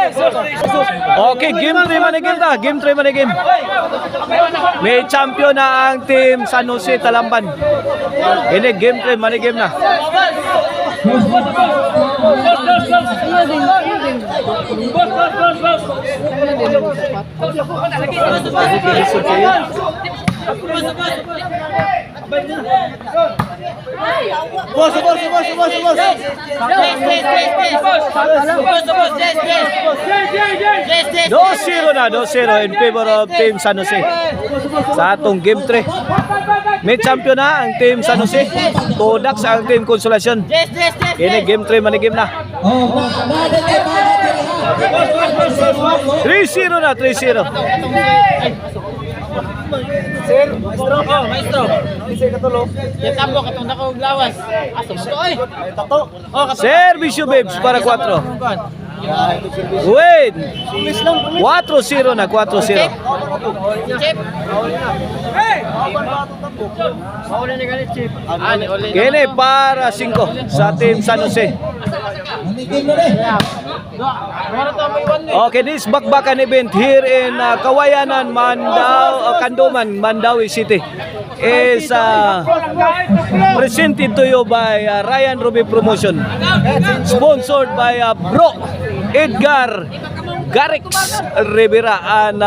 Okay, game 3 man game ta. Game 3 man game. May champion na ang team San Jose Talamban. Ini game 3 man game na. Bos. 2-0 na, 2-0 in favor of team San Jose. Sa atong game 3. May champion na ang team San Jose. Tudak sa ang team Consolacion. Ini game 3 man game na. 3-0 na, 3-0. Sir, maestro. Sir katulo. Tambo katong nako glawas. Aso mo oy. Tato. Servisyo Babes para 4. Wait. 4-0 na, 4-0. Chip. Maula ni galit chip. Kini para 5 sa team San Jose. Okay, this bakbakan event here in Kawayanan, Kanduman, Mandawi City is presented to you by Ryan Ruby Promotion, sponsored by Bro Edgar Garix Rivera and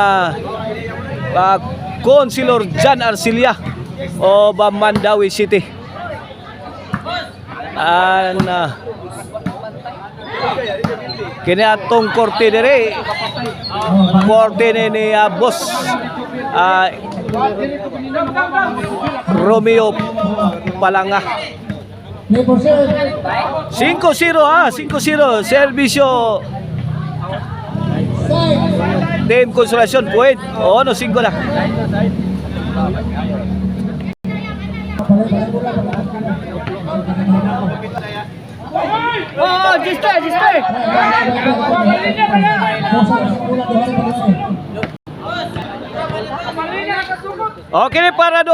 Councilor Jan Arcilia of Mandawi City. And kini atong korte dire, korte ni boss Romeo Palanga. 5-0 ha, 5-0 servisyo team Consolacion. Point o no, 5 na. Oh, just. Okay ni para 2.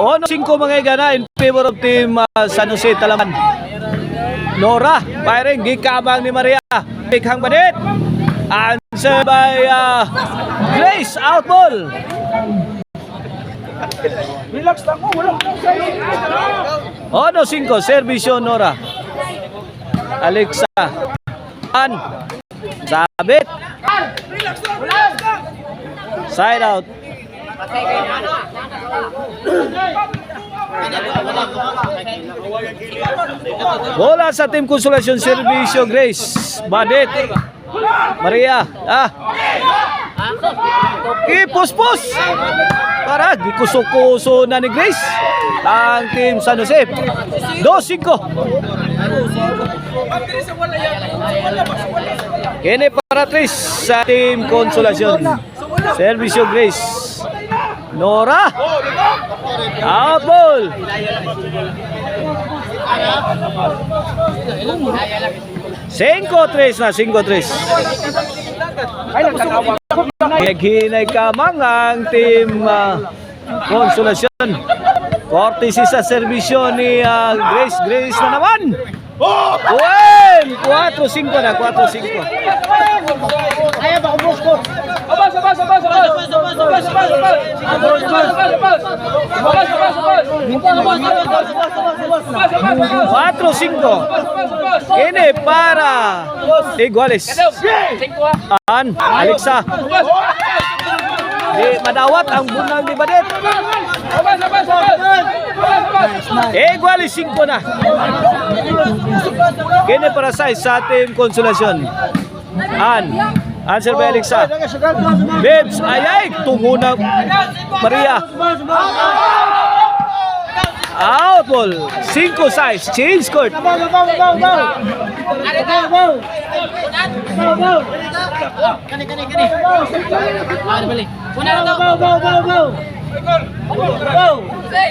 O no, 5 mga igana in favor of team San Jose Talamban. Nora, firing, gikamang ni Maria. Pikhang banit. Answer by Grace, out ball. Relax lang mo, wala. Ono 5, servisyo Nora. Alexa. Sabit. Side out. Bola sa team Consolacion, servisyo Grace. Badit. Maria. Ipus-pus. Para gikuso-kuso na ni Grace ang team San Jose. 2-5. Kini para 3 sa team Consolacion. Servisyo Grace. Nora. Out ball. 5-3 na, 5-3. Naghinay kamang ang team Consolacion. Courtesy sa servisyo ni Grace na naman. Well, 4-5 na, 4-5. Ayaw ba ubos ko? Abas. 4-5. Kini para Iguales. Alexa. Di madawat ang bunang di Badet. Iguales 5 na. Kini para sa team Consolacion. Answer by Alexa. Babes, ayay, tungo na Maria. Out ball. 5 size. Change court.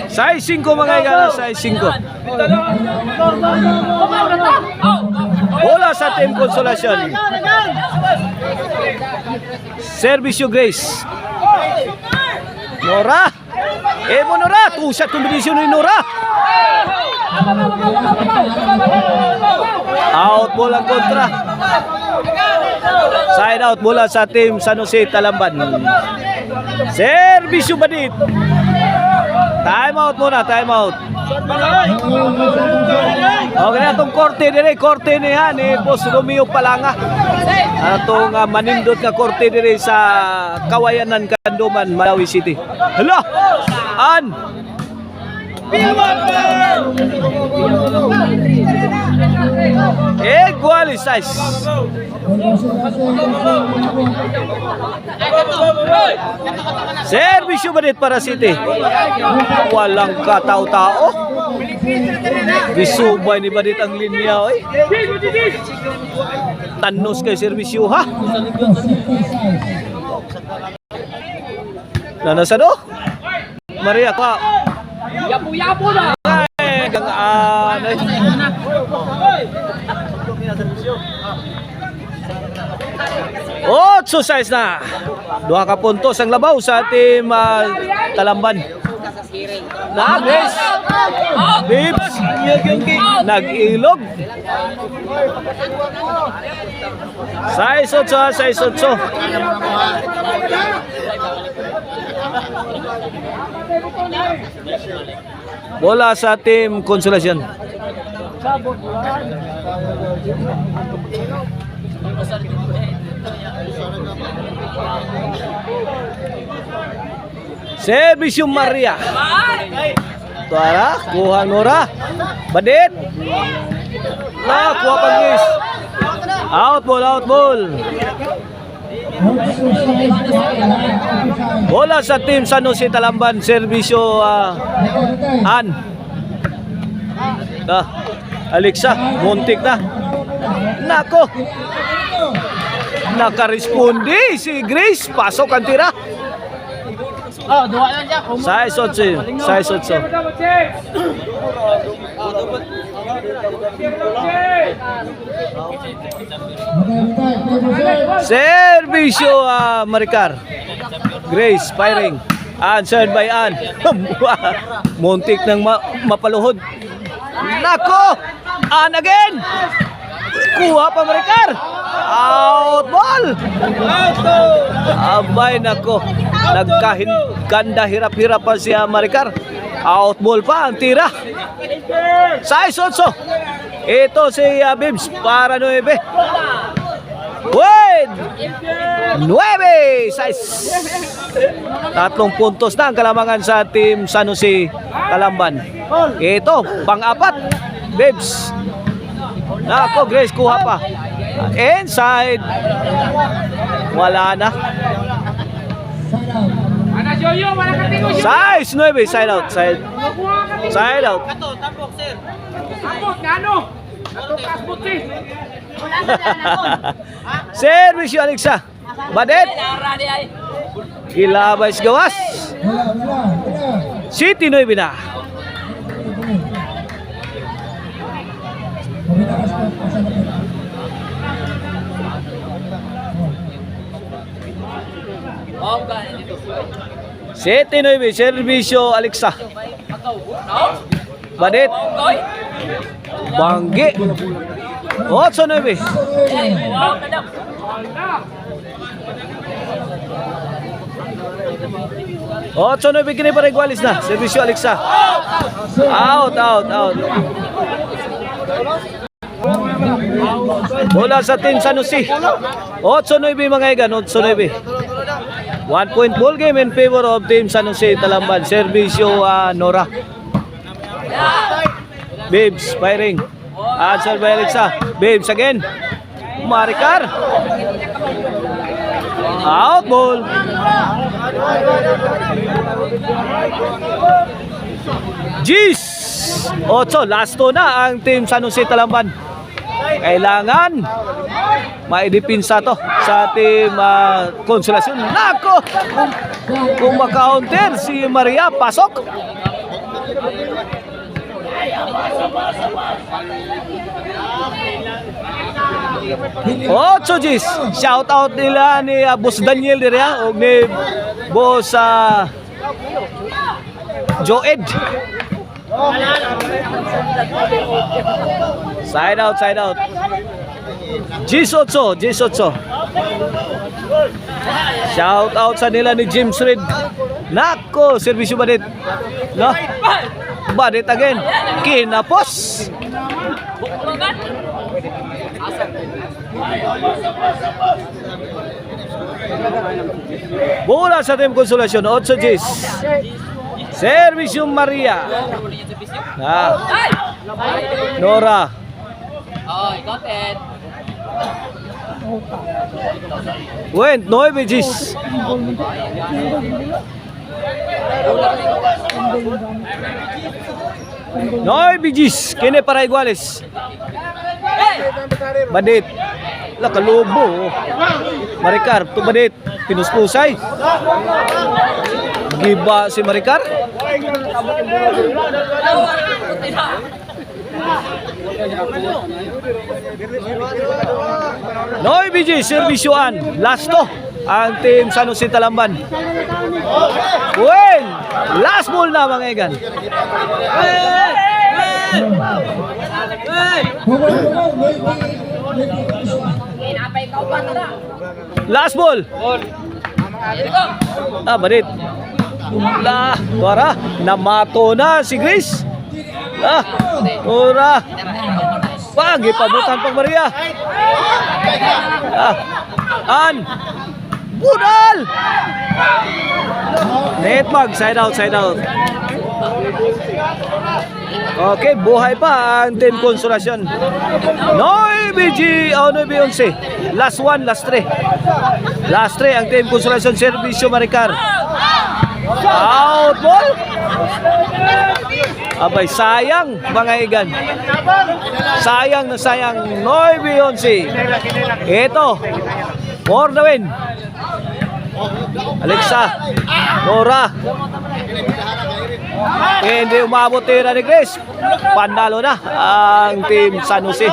Size 5 mga igala. Size 5. Bola sa team Consolacion. Servisyo Grace. Nora. Evo Nora. 2-shot combination ni Nora. Out ball ang kontra. Side out mula sa team San Jose Talamban. Servisyo Badit. Time out muna, time out. Okay na itong korte niya ni Boss Romeo Palanga. Itong manindot na korte dire sa Kawayanan, Kanduman, Malawi City. Hala! An! Equalize. Servisyo Badit para City. Walang katao-tao. Bisubay ni Badit ang linya, oy. Tanos kay servisyo, ha? Nanasado? Maria ka. Yapo na. Ay, ano? Exercise na. 2 ka puntos ang labaw sa team Talamban. Nagres. Bips. Nag-ilog. 6-8. Bola sa team Consolacion. Servisyo Maria. Tuara, kuha Nora. Badit. Kuha Pangis. Out ball. Bola sa team San Jose Talamban. Servisyo An. Alexa, muntik na. Nako. Nakaresponde si Grace. Pasok ang tira. Duwa lang siya. 6-8. Servisyo Maricar. Grace firing. Answered by Ann. Muntik ng mapaluhod. Nako! Ann again! Kuha pa Maricar. Out ball. Abay nako. Ganda hirap-hirap pa si Maricar. Out ball pa ang tira. 6-8. Ito si Bibs para 9. Wait! 9-6. 3 puntos na ang kalamangan sa team San Jose Talamban. Ito, pang-4. Bibs. Nako, Grace kuha pa. Inside. Wala na. 6-9. Side out. Side out. Servisyo Alexa. Badet. Kilabay sa gawas. City 9 na. City 9. Servisyo Alexa. Badet. Banggi. 8-9. Ocho na bigyan para igualis na. Servisyo Alexa. Out. Bola sa team San Jose. 8-9 mga igan. 8-9. 1 point ball game in favor of team San Jose Talamban. Servisyo Nora. Bibs firing. Answer by Alexa. Bibs again. Maricar. Out ball. Jeez. 8. Last na ang team San Jose Talamban. Kailangan maidipinsa to sa team Consolacion. Nako! Kung maka-counter si Maria, pasok. Ocho G's. Shout out nila ni Boss Daniel direya o ni Boss Joed. Side out. 18. Shout out sa nila ni James Reed. Nako, serbisyo badit. No? Badit again. Kinapos. Bola sa Team Consolacion, 8 G's. Servicio Maria. Nora. Oh, got it. Went, 9 G's. Noy Bigis, kini para iguales. Badit. La kalubo. Maricar, tu badit. Pinuspusay. Giba si Maricar. Noy Bigis, servisyoan. Lasto ang team San Jose Talamban. Win! Last ball na mga igan. Last ball. Badit. Tuara. Namato na si Grace. Tuara. Pagi pabutan pag Maria. Budal! Netmag, side out. Okay, buhay pa ang Team Consolacion. 9-11. Last 1, last 3. Last 3 ang Team Consolacion. Servicio Maricar. Out ball. Abay, sayang mga igan. Sayang na sayang. 9-11. Ito, for the win. Alexa, Nora. Hindi umabot tira ni Grace. Panalo na ang Team San Jose.